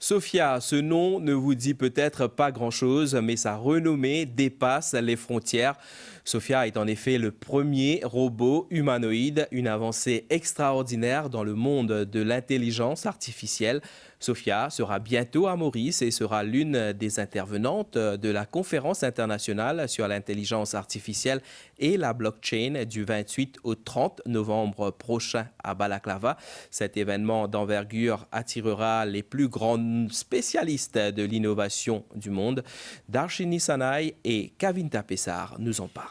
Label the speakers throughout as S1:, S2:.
S1: Sophia, ce nom ne vous dit peut-être pas grand-chose, mais sa renommée dépasse les frontières. Sophia est en effet le premier robot humanoïde, une avancée extraordinaire dans le monde de l'intelligence artificielle. Sophia sera bientôt à Maurice et sera l'une des intervenantes de la conférence internationale sur l'intelligence artificielle et la blockchain du 28 au 30 novembre prochain à Balaklava. Cet événement d'envergure attirera les plus grands spécialistes de l'innovation du monde. Darshini Sanai et Kavinta Pessar nous en parlent.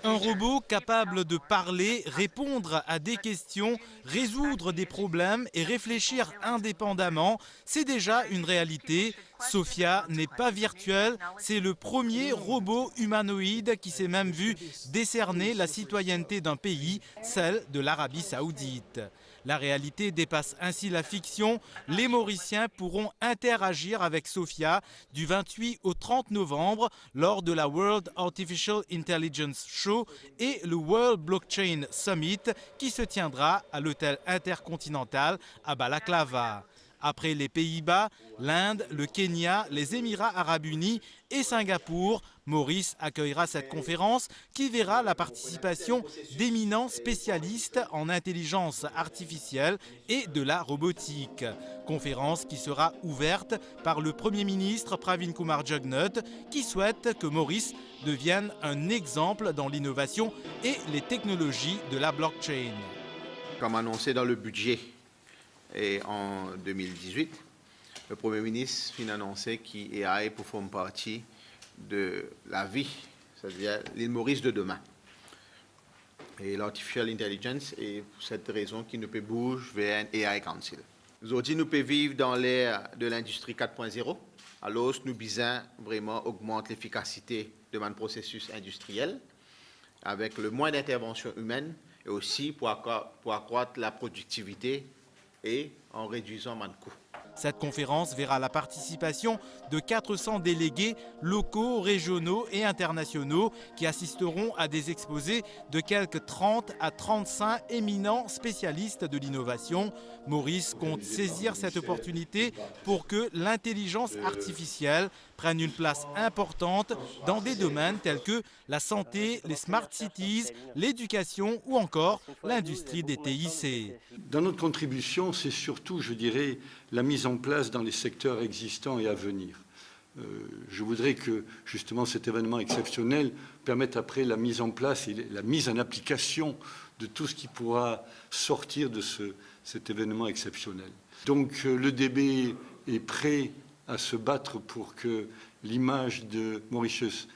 S2: Un robot capable de parler, répondre à des questions, résoudre des problèmes et réfléchir indépendamment, c'est déjà une réalité. Sophia n'est pas virtuelle, c'est le premier robot humanoïde qui s'est même vu décerner la citoyenneté d'un pays, celle de l'Arabie Saoudite. La réalité dépasse ainsi la fiction. Les Mauriciens pourront interagir avec Sophia du 28 au 30 novembre lors de la World Artificial Intelligence Show et le World Blockchain Summit qui se tiendra à l'hôtel intercontinental à Balaklava. Après les Pays-Bas, l'Inde, le Kenya, les Émirats arabes unis et Singapour, Maurice accueillera cette conférence qui verra la participation d'éminents spécialistes en intelligence artificielle et de la robotique. Conférence qui sera ouverte par le Premier ministre Pravin Kumar Jugnauth qui souhaite que Maurice devienne un exemple dans l'innovation et les technologies de la blockchain.
S3: Comme annoncé dans le budget, et en 2018, le Premier ministre vient d'annoncer qu'AI pour faire partie de la vie, c'est-à-dire l'île Maurice de demain. Et l'artificial intelligence est pour cette raison qu'il ne peut bouger vers un AI Council. Aujourd'hui, nous pouvons vivre dans l'ère de l'industrie 4.0, alors nous besoin vraiment augmenter l'efficacité de notre processus industriel avec le moins d'intervention humaine et aussi pour accroître la productivité et en réduisant moins de coûts.
S2: Cette conférence verra la participation de 400 délégués locaux, régionaux et internationaux qui assisteront à des exposés de quelques 30 à 35 éminents spécialistes de l'innovation. Maurice compte saisir cette opportunité pour que l'intelligence artificielle prenne une place importante dans des domaines tels que la santé, les smart cities, l'éducation ou encore l'industrie des TIC.
S4: Dans notre contribution, c'est surtout, je dirais, la mise en place dans les secteurs existants et à venir. Je voudrais que, justement, cet événement exceptionnel permette après la mise en place et la mise en application de tout ce qui pourra sortir de cet événement exceptionnel. Donc, le DB est prêt à se battre pour que l'image de Mauritius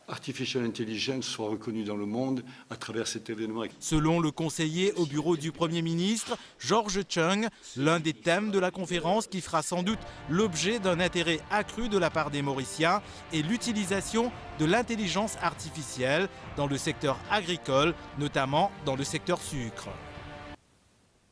S4: Artificial Intelligence soit reconnue dans le monde à travers cet événement.
S2: Selon le conseiller au bureau du Premier ministre, George Chung, l'un des thèmes de la conférence qui fera sans doute l'objet d'un intérêt accru de la part des Mauriciens est l'utilisation de l'intelligence artificielle dans le secteur agricole, notamment dans le secteur sucre.